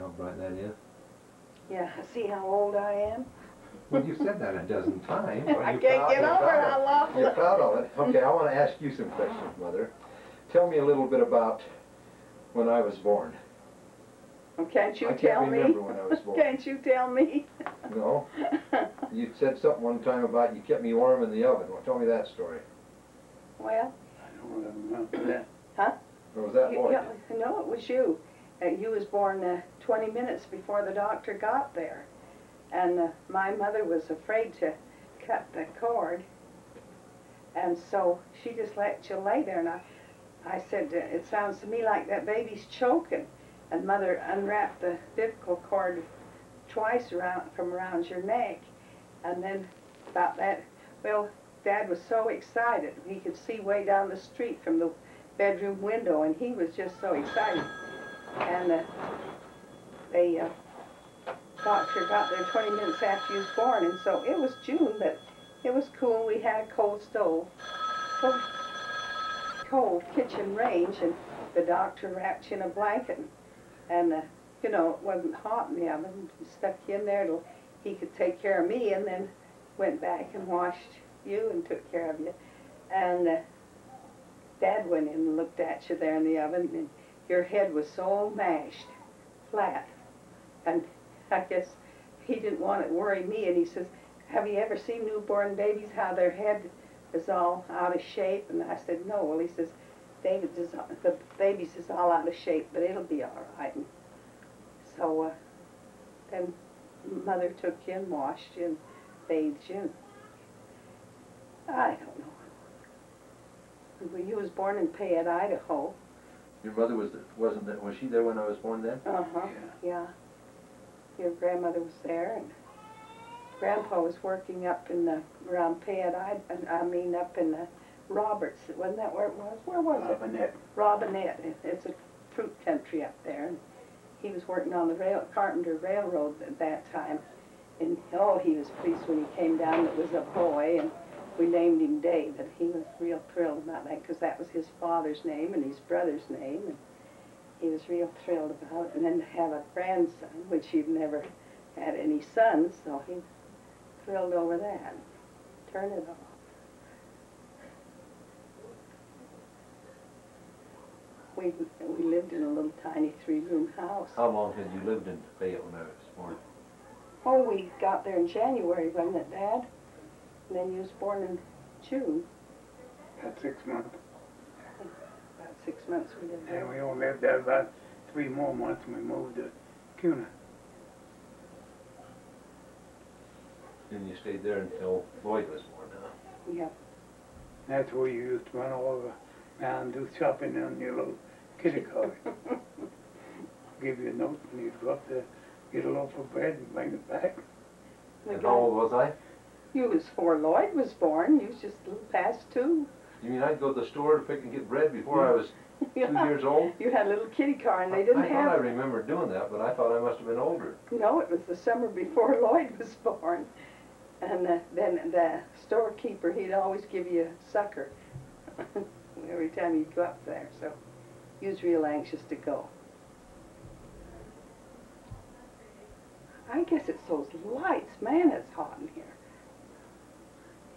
how bright that is. Yeah, see how old I am? Well, you've said that a dozen times. I can't get over how awful. You're proud of it. Okay, I want to ask you some questions, Mother. Tell me a little bit about when I was born. Well, can't you I tell can't me? remember when I was born. Can't you tell me? No. You said something one time about you kept me warm in the oven. Well, tell me that story. Well. I don't remember that. Huh? Or was that Lloyd? No, it was you. You was born 20 minutes before the doctor got there. And my mother was afraid to cut the cord. And so she just let you lay there. And I said, it sounds to me like that baby's choking. And Mother unwrapped the umbilical cord twice from around your neck. And then about that, well, Dad was so excited. He could see way down the street from the bedroom window, and he was just so excited. And the doctor got there 20 minutes after you was born, and so it was June, but it was cool. We had a cold stove, cold kitchen range, and the doctor wrapped you in a blanket. And, you know, it wasn't hot in the oven. He stuck you in there till he could take care of me, and then went back and washed you and took care of you. And Dad went in and looked at you there in the oven, and your head was so mashed flat. And I guess he didn't want to worry me, and he says, have you ever seen newborn babies, how their head is all out of shape? And I said, no. Well, he says, the baby's is all out of shape, but it'll be all right. And so then Mother took you and washed you and bathed you. And I don't know. Well, you was born in Payette, Idaho. Your mother was she there when I was born then? Uh-huh, yeah. Your grandmother was there, and Grandpa was working up in around Payette, up in Roberts. Wasn't that where it was? Where was it? Robinette. Robinette. It's a fruit country up there. And he was working on the Carpenter Railroad at that time. And, oh, he was pleased when he came down. It was a boy, and we named him David. He was real thrilled about that because that was his father's name and his brother's name. And he was real thrilled about it. And then to have a grandson, which he'd never had any sons, so he was thrilled over that. Turn it off. We lived in a little tiny 3-room house. How long had you lived in Fayette when I was born? Oh, we got there in January, wasn't it, Dad? And then you was born in June. About 6 months. About 6 months we lived there. And we only lived there about 3 more months and we moved to Cuna. And you stayed there until Lloyd was born, huh? Yep. That's where you used to run all over around and do shopping on your little kitty car. Give you a note and you'd go up there, get a loaf of bread and bring it back. And how old was I? You was before Lloyd was born. You was just a little past 2. You mean I'd go to the store to pick and get bread before I was 2 years old? You had a little kitty car, and they didn't have... I thought I remember doing that, but I thought I must have been older. No, it was the summer before Lloyd was born. And then the storekeeper, he'd always give you a sucker every time you'd go up there. So he was real anxious to go. I guess it's those lights. Man, it's hot in here.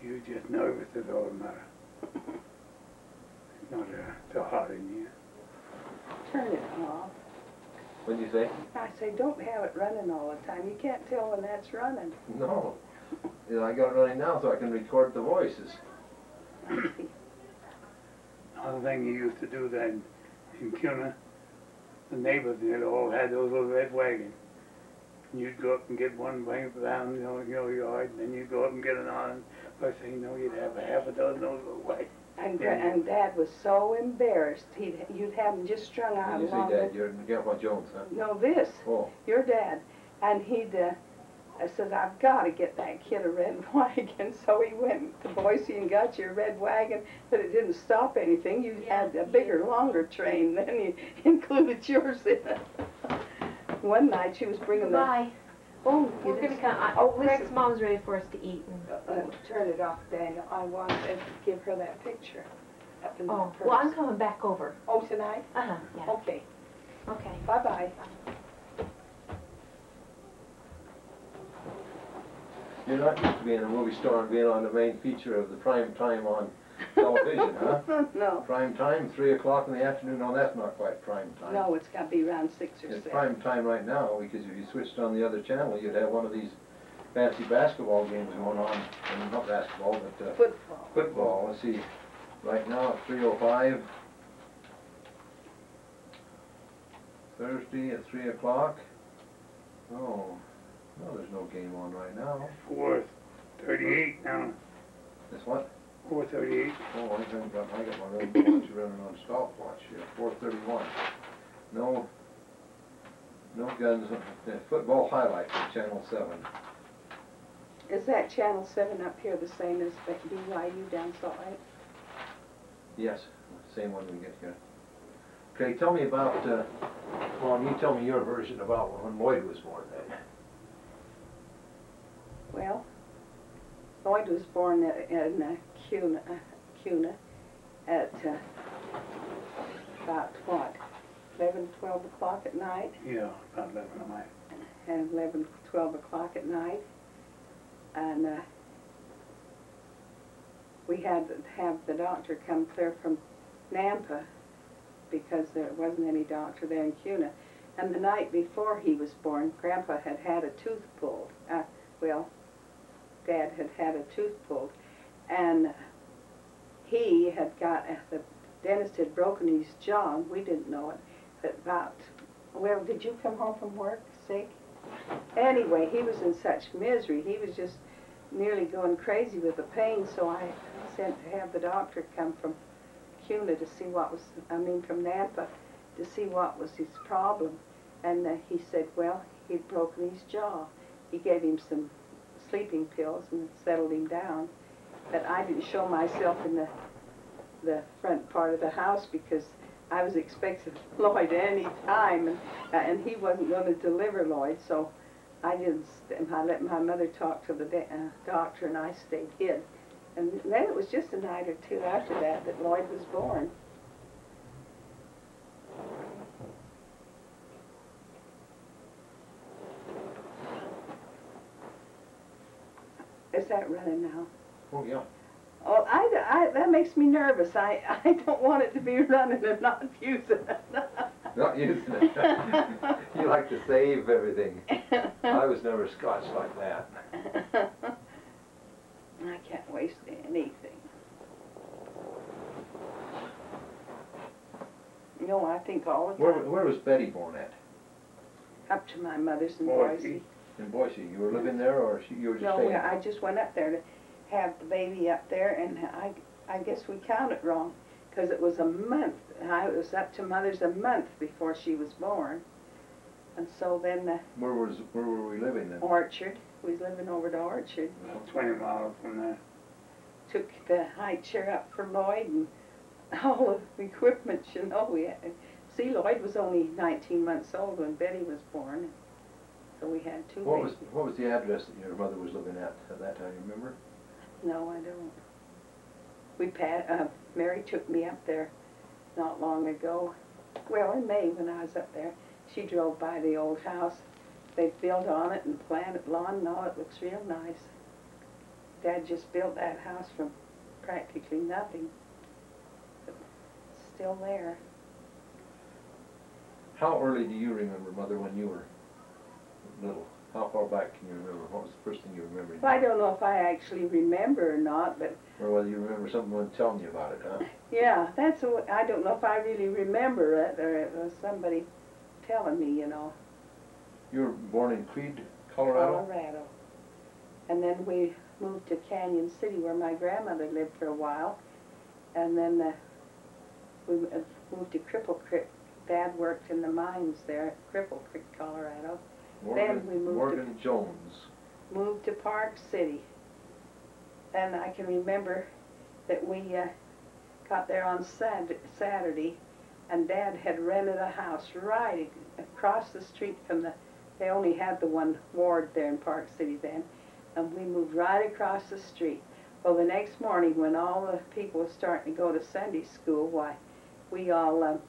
You're just nervous, that's all that matters. It's not so hot in here. Turn it off. What'd you say? I say, don't have it running all the time. You can't tell when that's running. No. You know, I got it running now so I can record the voices. Another thing you used to do then in Cuna, the neighbors, they all had those little red wagons. And you'd go up and get one, bring it down, your yard, and then you'd go up and get another. First thing you know, you'd have half a dozen of those little wagons. And Dad was so embarrassed. You'd have him just strung out. When you say Dad, you're Grandpa Jones, huh? No, this. Oh. Your dad. And he'd said, I've got to get that kid a red wagon. So he went to Boise and got you a red wagon, but it didn't stop anything. You had a bigger, longer train. Then he included yours in it. One night she was bringing Bye. Oh, We're going to come. Greg's mom's ready for us to eat. Turn it off, Daniel. I want to give her that picture. Up in Oh, that purse. well, I'm coming back over. Oh, tonight? Uh-huh, yeah. Okay. Okay. Bye-bye. You're not used to being in a movie store and being on the main feature of the prime time on television, huh? No. Prime time, 3 o'clock in the afternoon? No, that's not quite prime time. No, it's got to be around 6 or 7. It's prime time right now, because if you switched on the other channel, you'd have one of these fancy basketball games going on. I mean, not basketball, but Football. football. Let's see. Right now at 3:05. Thursday at 3 o'clock. Oh, no, there's no game on right now. 4:38 now. This what? 4:38. Oh, I got my watch running on stopwatch here. 4:31. No guns. Football highlights on Channel 7. Is that Channel 7 up here the same as BYU down Salt Lake? Yes, same one we get here. Okay, tell me about, well, you tell me your version about when Lloyd was born then. Well, Lloyd was born in Cuna at about, what, 11, 12 o'clock at night? Yeah, about 11 at night. And 11, 12 o'clock at night. And we had to have the doctor come clear from Nampa because there wasn't any doctor there in Cuna. And the night before he was born, Grandpa had had a tooth pulled. Well, Dad had had a tooth pulled. And he had got, the dentist had broken his jaw, and we didn't know it. But about, well, did you come home from work sick? Anyway, he was in such misery. He was just nearly going crazy with the pain, so I sent to have the doctor come from Cuna to see what was, from Nampa, to see what was his problem. And he said, well, he'd broken his jaw. He gave him some sleeping pills and settled him down. But I didn't show myself in the front part of the house because I was expecting Lloyd any time, and he wasn't going to deliver Lloyd, so I let my mother talk to the doctor, and I stayed hid. And then it was just a night or two after that that Lloyd was born. Is that running now? Oh, yeah. Oh, that makes me nervous. I don't want it to be running and not using it. Not using it. You like to save everything. I was never scotched like that. I can't waste anything. No, I think all the time. Where was Betty born at? Up to my mother's in Boise. Boise. In Boise. You were living there, or you were just No, staying? I just went up there to have the baby up there, and I guess we counted wrong, because it was a month. I was up to mother's a month before she was born. And so then Where were we living then? Orchard. We was living over to Orchard. 20 miles from there. Took the high chair up for Lloyd and all the equipment, you know. See, Lloyd was only 19 months old when Betty was born. So we had two babies. What was the address that your mother was living at that time, you remember? No, I don't. Mary took me up there not long ago. Well, in May when I was up there, she drove by the old house. They built on it and planted lawn and all. It looks real nice. Dad just built that house from practically nothing. But it's still there. How early do you remember, Mother, when you were little? How far back can you remember? What was the first thing you remember? Well, I don't know if I actually remember or not, but... Or whether you remember someone telling you about it, huh? Yeah, I don't know if I really remember it, or it was somebody telling me, you know. You were born in Creed, Colorado? Colorado. And then we moved to Canyon City, where my grandmother lived for a while. And then we moved to Cripple Creek. Dad worked in the mines there at Cripple Creek, Colorado. Then we Morgan Jones. Moved to Park City. And I can remember that we got there on Saturday, and Dad had rented a house right across the street from they only had the one ward there in Park City then, and we moved right across the street. Well, the next morning when all the people were starting to go to Sunday school, why, we all,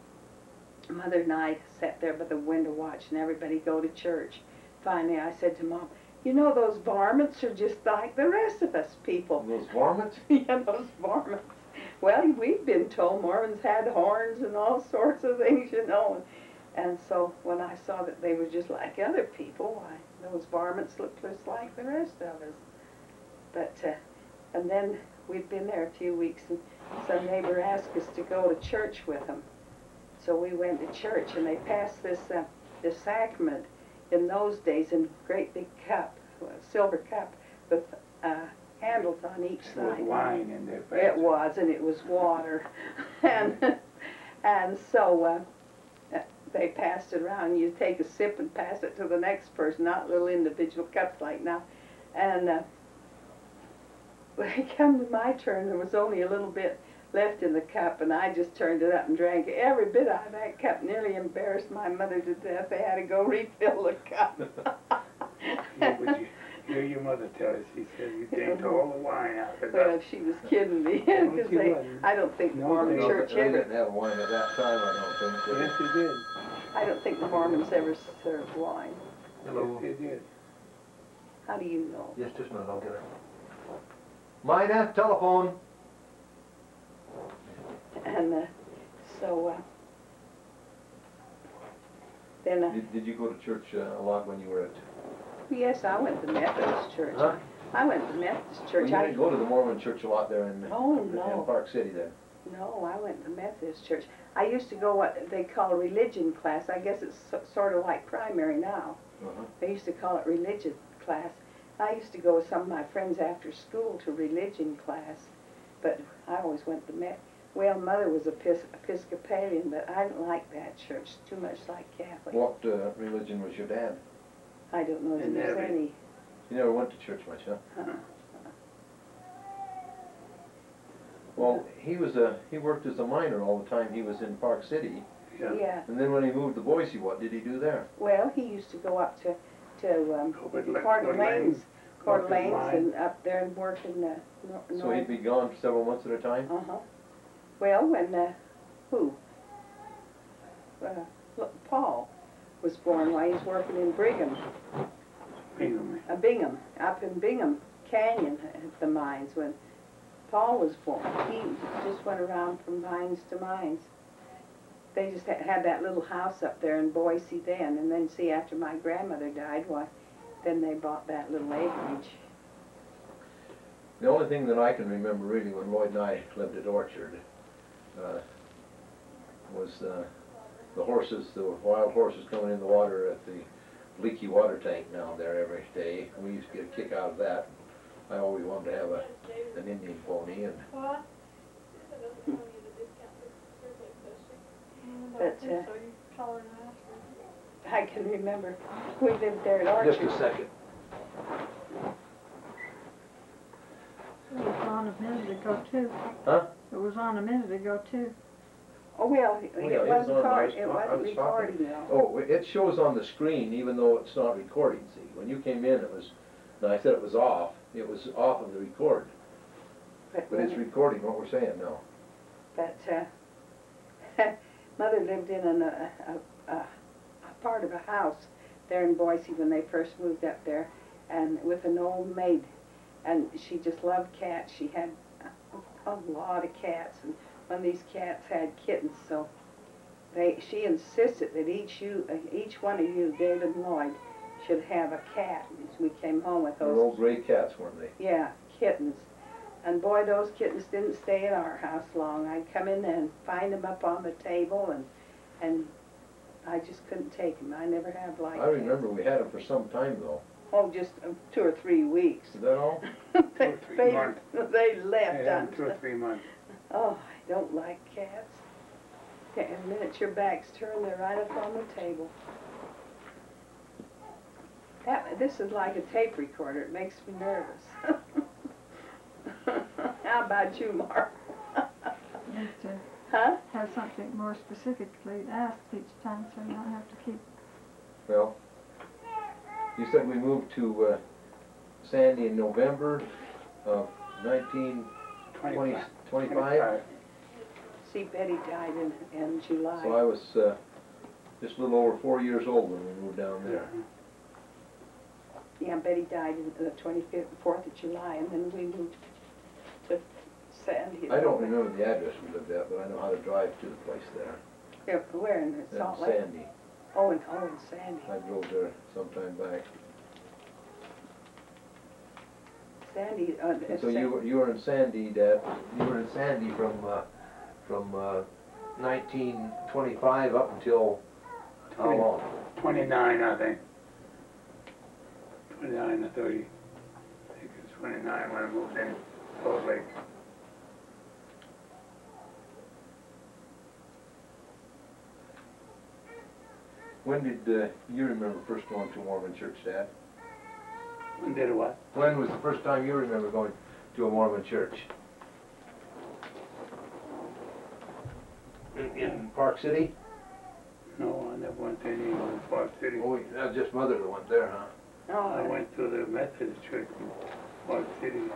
Mother and I sat there by the window watching everybody go to church. Finally, I said to Mom, You know, those varmints are just like the rest of us people. Those varmints? Yeah, those Mormons. Well, we've been told Mormons had horns and all sorts of things, you know. And so when I saw that they were just like other people, why, those varmints look just like the rest of us. But, and then we'd been there a few weeks, and some neighbor asked us to go to church with them. So we went to church, and they passed this sacrament in those days in a great big cup, a silver cup, with handles on each side. With wine in there. It was, and it was water. and so they passed it around. You take a sip and pass it to the next person, not little individual cups like now. And when it came to my turn, there was only a little bit left in the cup, and I just turned it up and drank every bit out of that cup. Nearly embarrassed my mother to death. They had to go refill the cup. Yeah, but you hear your mother tell us, she said you drank all the wine out of Well, that. she was kidding me, because she wasn't. I don't think the No, Mormon they- church They ever, didn't have wine at that time, I don't think. Yes, they did. I don't think the Mormons ever served wine. Hello. Yes, they did. How do you know? Yes, just a minute, I'll get her. Mina, telephone. And so then, Did you go to church a lot when you were at? yes, I went to Methodist church. Huh? I went to Methodist Well, church. you didn't go to the Mormon church a lot there in, Oh, in no. Park City then? No, I went to Methodist church. I used to go what they call religion class. I guess it's sort of like primary now. Uh-huh. They used to call it religion class. I used to go with some of my friends after school to religion class, but I always went to Well, Mother was Episcopalian, but I didn't like that church. Too much like Catholic. What religion was your dad? I don't know if there's any. You never went to church much, huh? Uh-uh. Well, he worked as a miner all the time he was in Park City. Yeah. Yeah. And then when he moved to Boise, what did he do there? Well, he used to go up to Over at Coeur d'Alene's, Work in mine. and up there and work in the So he'd be gone for several months at a time? Uh-huh. Well, when, Paul was born while he was working in Bingham. Bingham, up in Bingham Canyon at the mines when Paul was born. He just went around from mines to mines. They just had that little house up there in Boise then, and then see, after my grandmother died, why, then they bought that little acreage. The only thing that I can remember really when Lloyd and I lived at Orchard was the horses, the wild horses coming in the water at the leaky water tank down there every day. We used to get a kick out of that. I always wanted to have an Indian pony, and But I can remember, we lived there at Orchard. just a second. It was on a minute ago too. Huh? It was on a minute ago too. Oh, well, yeah, it it was wasn't on. it I wasn't was recording talking. though. Oh, it shows on the screen even though it's not recording, see. When you came in, it was, and I said it was off of the record. But it's recording what we're saying now. But Mother lived in a part of a house there in Boise when they first moved up there, and with an old maid, and she just loved cats. She had a lot of cats, and one of these cats had kittens, so she insisted that each one of you, David and Lloyd, should have a cat. And we came home with They were those. old gray cats, weren't they? Yeah, kittens. And boy, those kittens didn't stay at our house long. I'd come in and find them up on the table, and I just couldn't take them. I never have liked I remember we had them for some time though. Oh, just 2 or 3 weeks. Is that all? they, 2 or 3 they, months. they left Yeah, on. 2 or 3 months. Oh, I don't like cats. Okay, and the minute your back's turned, they're right up on the table. This is like a tape recorder. It makes me nervous. How about you, Mark? Need to Huh? have something more specifically asked each time so you don't have to keep. Well, you said we moved to Sandy in November of 1925. See, Betty died in July. So I was just a little over 4 years old when we moved down there. Yeah, Betty died on the 25th, 4th of July, and then we moved to Sandy. I don't remember the address we lived at, but I know how to drive to the place there. Yeah, where in Salt Lake? Sandy. Oh, in Sandy. I drove there sometime back. Sandy. And so you were in Sandy, Dad. You were in Sandy from 1925 up until how long? 29, I think. 29 or 30. I think it's 29 when I moved in Salt Lake. When did you remember first going to a Mormon church, Dad? When did what? When was the first time you remember going to a Mormon church? In Park City? No, I never went to any in Park City. Oh, just Mother that went there, huh? Oh, I went to the Methodist church in Park City.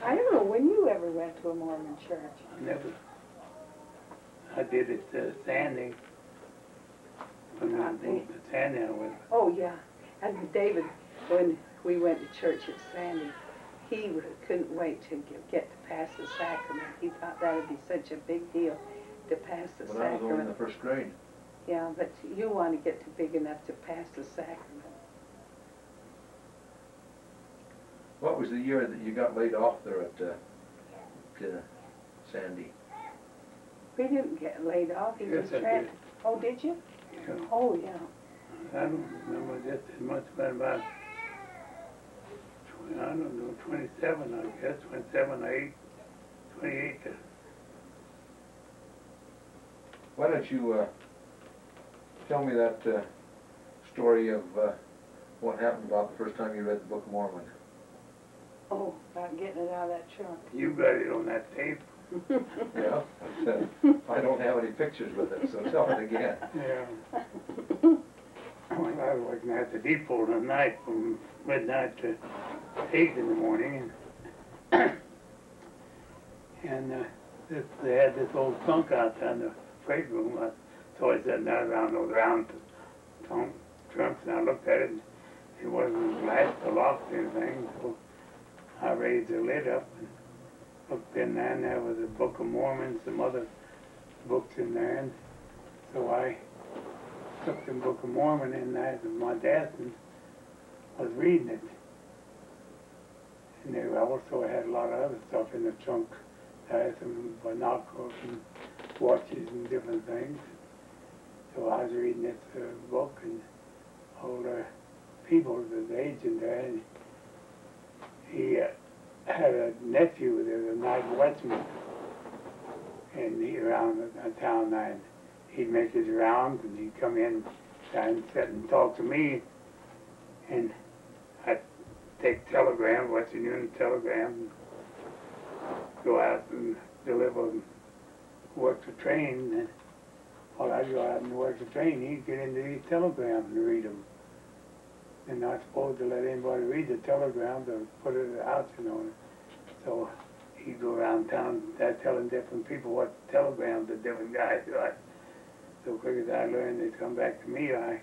I don't know when you ever went to a Mormon church. I never. I did it Sandy. When we moved to Sandy, I went. Oh, yeah. And David, when we went to church at Sandy, he couldn't wait to get to pass the sacrament. He thought that would be such a big deal to pass the When I was only in the sacrament. first grade. Yeah, but you want to get to big enough to pass the sacrament. What was the year that you got laid off there at Sandy? We didn't get laid off. He Yes, just I transferred. did. Oh, did you? Yeah. Oh, yeah. I don't remember just as much, but about, I don't know, 27, I guess, 27 or 28. Why don't you tell me that story of what happened about the first time you read the Book of Mormon? Oh, about getting it out of that trunk. You got it on that tape. Yeah, I don't have any pictures with it, so tell it again. Yeah. When I was working at the depot at night from midnight to 8 in the morning, and they had this old trunk out there in the freight room. So I sat down around those round trunks, and I looked at it, and it wasn't glass or locked or anything, so I raised the lid up and looked in there, and there was a Book of Mormon, some other books in there, and so I took the Book of Mormon in there to my desk and was reading it. And they also had a lot of other stuff in the trunk. I had some binoculars and watches and different things. So I was reading this book, and older people, the agent there, and he had a nephew that was a night watchman, and he around the town there, and he'd make his rounds, and he'd come in and sit and talk to me, and I'd take telegrams, Western Union telegrams, go out and deliver and work the train, and while I'd go out and work the train, he'd get into these telegrams and read them. And not supposed to let anybody read the telegrams or put it out, you know. So he'd go around town telling different people what telegrams the different guys got. So quick as I learned they'd come back to me, I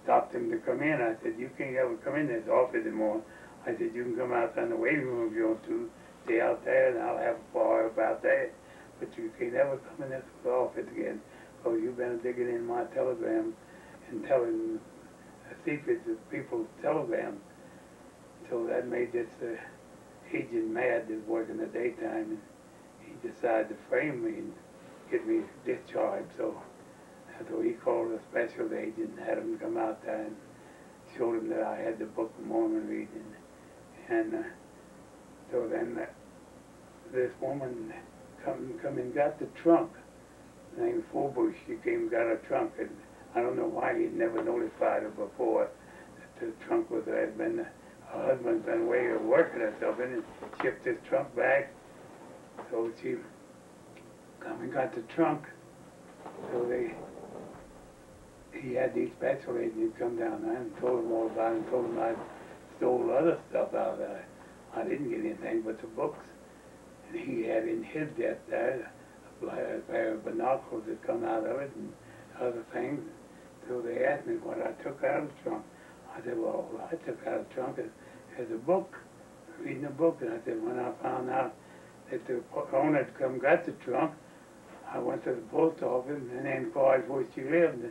stopped him to come in. I said, you can't ever come in this office anymore. I said, you can come out in the waiting room if you want to. Stay out there, and I'll have a bar about that. But you can't ever come in this office again. So you've been digging in my telegrams and telling secrets of people's telegrams. So that made this agent mad that was working the daytime, and he decided to frame me and get me discharged. So he called a special agent and had him come out there and showed him that I had the Book of Mormon reading. And so then this woman come and got the trunk. Named Forbush, she came and got a trunk, and I don't know why he'd never notified her before that the trunk had been, her husband's been away or working or something, and shipped his trunk back. So she come and got the trunk. So he had these special agents come down there and told him all about it, and told him I stole other stuff out of there. I didn't get anything but the books. And he had in his desk there a pair of binoculars that come out of it and other things. So they asked me what I took out of the trunk. I said, well, I took out a trunk as a book, reading a book, and I said, when I found out that the owner had come got the trunk, I went to the post office and then inquired where she lived.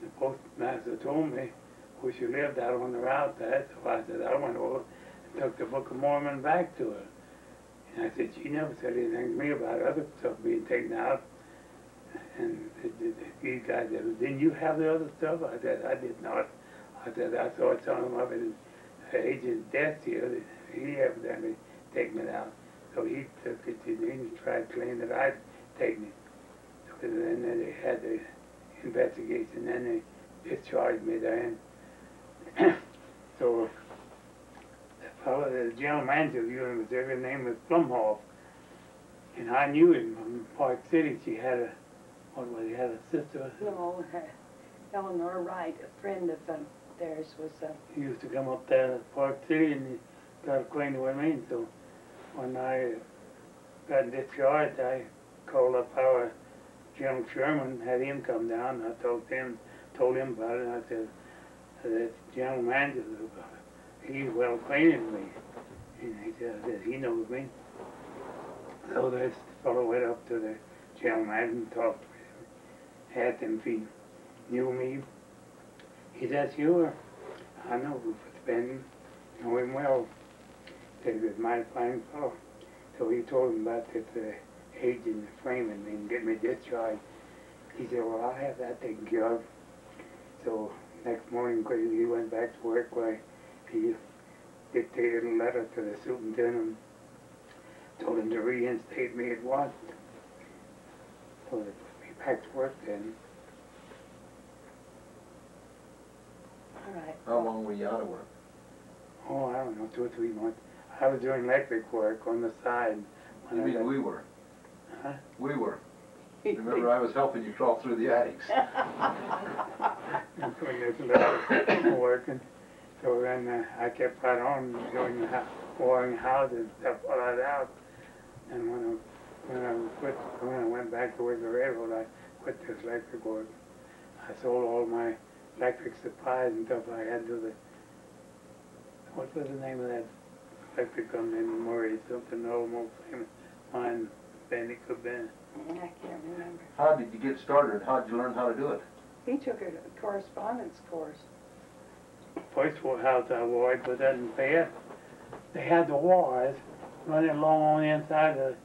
The postmaster told me where she lived out on the route there, so I said, I went over and took the Book of Mormon back to her. And I said, she never said anything to me about other stuff being taken out. And these guys said, didn't you have the other stuff? I said, I did not. I said, I saw some of it in agent's desk here. He evidently taken it out. So he took it to he tried to claim that I'd taken it. So then they had the investigation, then they discharged me there. So the fellow, the general manager of the university, her name was Plumhoff. And I knew him from Park City. She had a, he had a sister. No, Eleanor Wright, a friend of theirs, was. He used to come up there to Park City and he got acquainted with me. So when I got discharged, I called up our general chairman, had him come down. I talked to him, told him about it. And I said, that general manager, he's well acquainted with me. And he said, he knows me. So this fellow went up to the general manager and talked to him, asked him if he knew me. He said, sure, I know Rufus Benton, know him well. He said he was a mighty fine fellow. So he told him about this agent framing me and getting me discharged. He said, well, I'll have that taken care of. So next morning, he went back to work where he dictated a letter to the superintendent, told him to reinstate me at once. So they put me back to work then. All right. How long were you out of work? Oh, I don't know, 2 or 3 months. I was doing electric work on the side. You mean we were? Huh? We were. Remember, I was helping you crawl through the attics. Doing this electric working. So then I kept right on doing wiring houses and stuff all that out. And when I went back to work at the railroad, I quit this electric work. I sold all my electric supplies and stuff I had to the, what was the name of that electric company in Murray, something almost famous, mine, Benny could be. I can't remember. How did you get started? How did you learn how to do it? He took a correspondence course. First house I worked was in bed. They had the wires running along on the inside of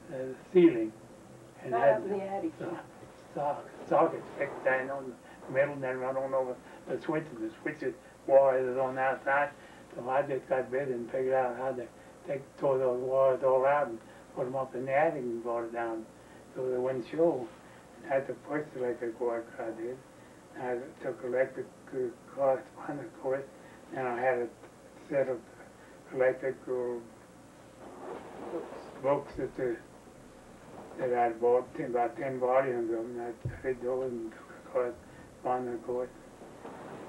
the ceiling. And Not had up in the attic. sockets fixed down on the middle and then run on over the switches. The switches wires is on the outside. So I just got busy and figured out how to tore those wires all out and put them up in the attic and brought it down so they wouldn't show. And that's the first electric work I did. I took electric correspondence course, and I had a set of electrical books that I bought, about 10 volumes of them. I read those and took a correspondence course.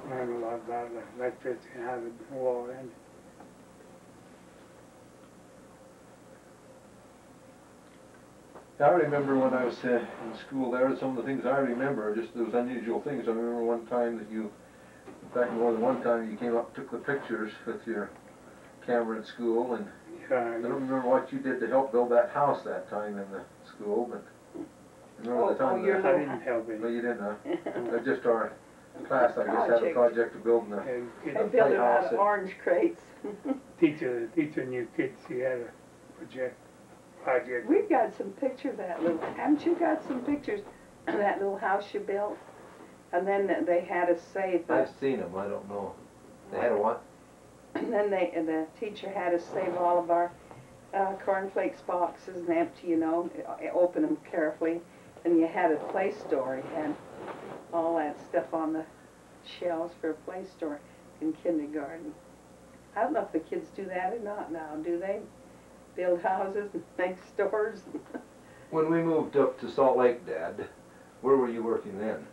Learned a lot about electricity and how to wire in. I remember when I was in school there, some of the things I remember, just those unusual things. I remember one time that you, in fact more than one time, you came up and took the pictures with your camera at school, and I don't remember what you did to help build that house that time in the school, but I remember the time that I didn't help it. no, you didn't, huh? Just our class, I guess, had a project of building a They built it out of orange crates. Teacher knew kids, she had a project. We've got some pictures of that little, haven't you got some pictures of that little house you built? And then they had us save I've seen them, I don't know. They had a what? And then the teacher had us save all of our cornflakes boxes and empty, you know, open them carefully. And you had a play store, you had all that stuff on the shelves for a play store in kindergarten. I don't know if the kids do that or not now, do they? Build houses and make stores? When we moved up to Salt Lake, Dad, where were you working then?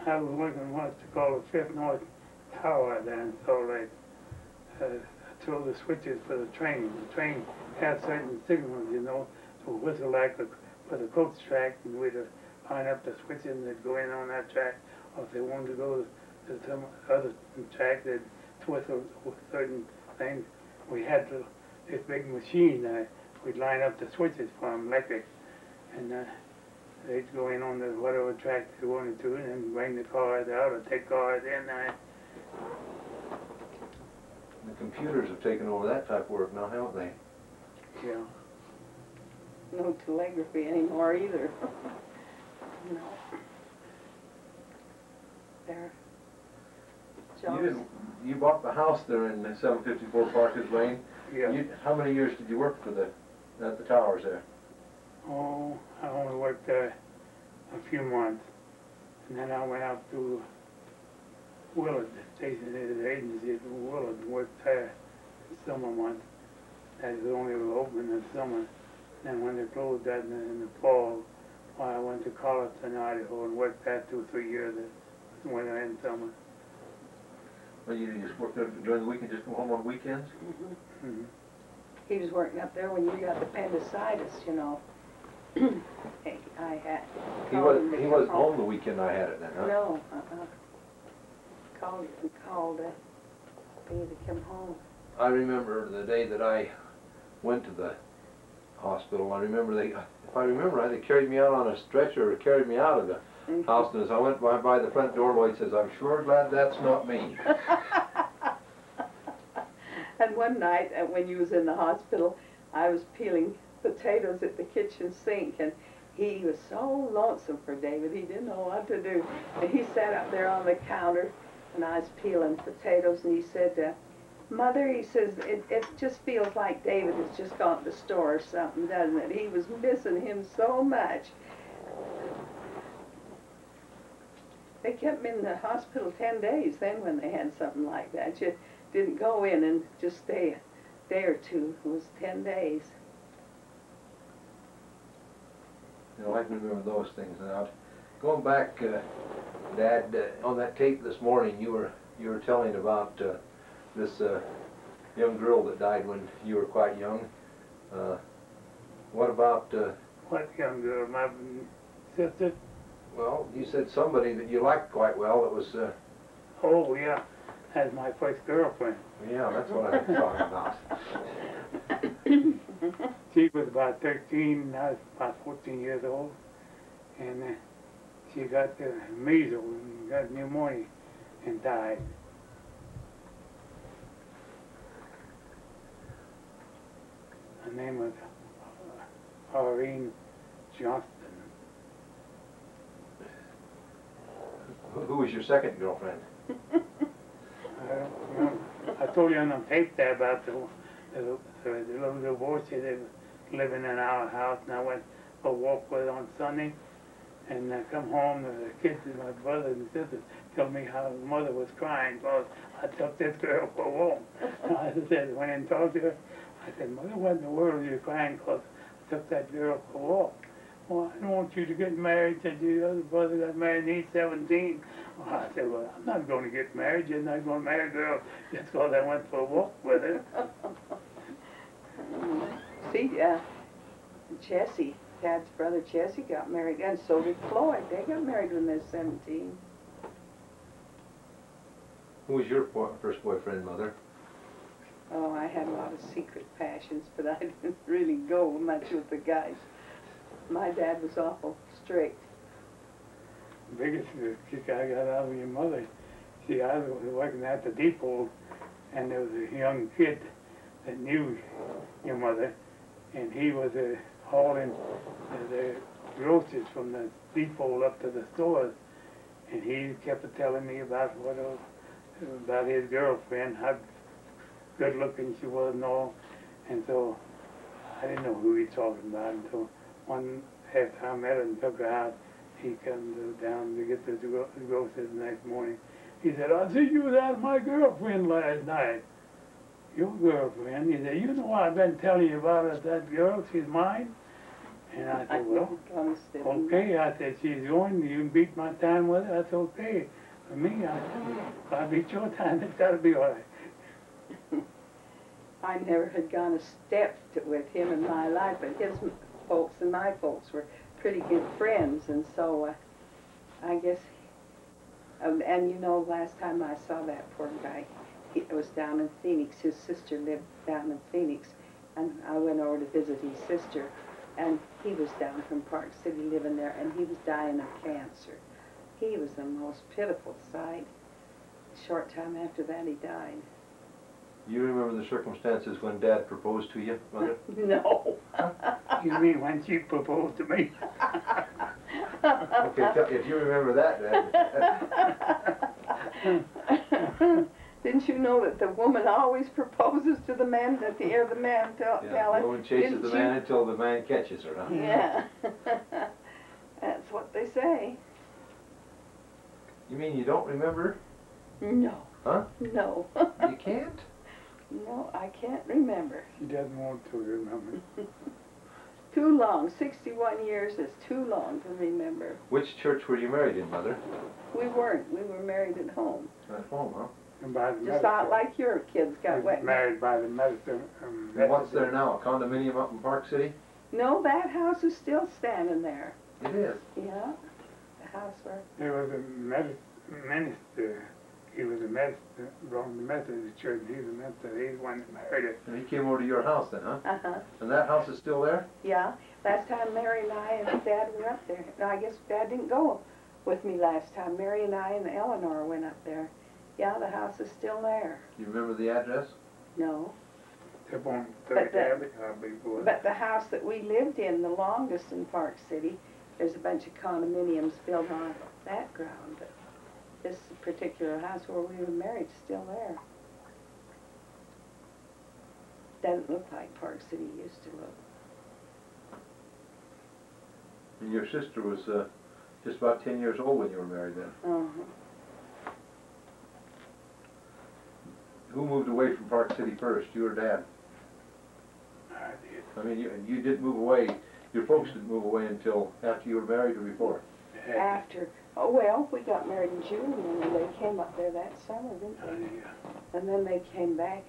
I was working what's called the Fifth North Tower there in Salt Lake. I threw the switches for the train. The train had certain signals, you know, to whistle like for the coach track, and we'd line up the switches and they'd go in on that track. Or if they wanted to go to some other track that twisted with certain things. We had this big machine. We'd line up the switches for them, electric, and they'd go in on the whatever track they wanted to, and then bring the cars out or take cars in. The computers have taken over that type of work now, haven't they? Yeah. No telegraphy anymore either. No. There. You bought the house there in 754 Parker's Lane. Yeah. How many years did you work for at the towers there? Oh, I only worked there a few months, and then I went out to Willard, the agency at Willard, and worked there the summer months. That was only open in the summer. Then when they closed that in the fall, I went to Colleton, Idaho, and worked there 2 or 3 years, winter and summer. Well, you just worked there during the week and just go home on weekends? Mm-hmm. Mm-hmm. He was working up there when you got appendicitis, you know. I had. He wasn't home the weekend I had it then, huh? No, Called me to come home. I remember the day that I went to the hospital. I remember if I remember right, they carried me out on a stretcher or carried me out of the house, and as I went by the front door, Lloyd says, "I'm sure glad that's not me." And one night, when you was in the hospital, I was peeling potatoes at the kitchen sink, and he was so lonesome for David, he didn't know what to do. And he sat up there on the counter, and I was peeling potatoes, and he said, "Mother," he says, it just feels like David has just gone to the store or something, doesn't it? He was missing him so much. They kept him in the hospital 10 days then when they had something like that. You didn't go in and just stay a day or two. It was 10 days. You know, I can remember those things. Now, going back, Dad, on that tape this morning, you were telling about this young girl that died when you were quite young. What about... What young girl? My sister? Well, you said somebody that you liked quite well that was... Oh, yeah. That's my first girlfriend. Yeah, that's what I'm talking about. She was about 13, I was about 14 years old, and she got the measles and got pneumonia and died. Her name was Irene Johnston. Who was your second girlfriend? I don't remember. I told you on the tape there about the little divorce that was living in our house, and I went for a walk with her on Sunday, and I come home, and the kids and my brothers and sisters told me how her mother was crying because I took this girl for a walk. And I said, went and talked to her, I said, "Mother, what in the world are you crying because I took that girl for a walk?" "Well, I don't want you to get married." Said, "Your other brother got married and he's 17. Well, I said, "Well, I'm not going to get married. You're not going to marry a girl just because I went for a walk with her." See, Jesse, Dad's brother Jesse got married, and so did Floyd. They got married when they were 17. Who was your first boyfriend, Mother? Oh, I had a lot of secret passions, but I didn't really go much with the guys. My dad was awful strict. The biggest kick I got out of your mother, see, I was working at the depot, and there was a young kid that knew your mother, and he was hauling the groceries from the depot up to the stores, and he kept telling me about about his girlfriend, how good looking she was and all, and so I didn't know who he was talking about until after I met her and took her out, he come down to get the groceries the next morning. He said, "I see you was out with my girlfriend last night." "Your girlfriend?" He said, "You know I've been telling you about that girl, she's mine." And I said, "Well, okay." I said, "She's going, you can beat my time with her, that's okay. For me, I said, if I beat your time, it's got to be all right." I never had gone a step with him in my life, but his folks and my folks were pretty good friends, and so I guess And you know, last time I saw that poor guy, it was down in Phoenix. His sister lived down in Phoenix, and I went over to visit his sister, and he was down from Park City living there, and he was dying of cancer. He was the most pitiful sight. A short time after that, he died. You remember the circumstances when Dad proposed to you, Mother? No. You mean when she proposed to me? Okay, if you remember that, Dad. Didn't you know that the woman always proposes to the man, that the hear the man tell Yeah, it? the woman chases Didn't the you? man until the man catches her, huh? Yeah. That's what they say. You mean you don't remember? No. Huh? No. You can't? No, I can't remember. She doesn't want to remember. Too long. 61 years is too long to remember. Which church were you married in, Mother? We weren't. We were married at home. At home, huh? And by the Just not like your kids got wet. married by the Methodist. And what's there now, a condominium up in Park City? No, that house is still standing there. It is. Yeah. The house where... There was a minister. He was a minister from the Methodist church. He's a minister. He's the one that married it. And he came over to your house then, huh? Uh-huh. And that house is still there? Yeah. Last time Mary and I and Dad were up there. No, I guess Dad didn't go with me last time. Mary and I and Eleanor went up there. Yeah, the house is still there. You remember the address? No. They're on But 30th before. But the house that we lived in, the longest in Park City, there's a bunch of condominiums built on that ground. But this particular house where we were married is still there. Doesn't look like Park City used to look. And your sister was just about 10 years old when you were married then. Uh-huh. Who moved away from Park City first, you or Dad? I did. I mean, you didn't move away, your folks didn't move away until after you were married or before? After, oh well, we got married in June and they came up there that summer, didn't they? Yeah. And then they came back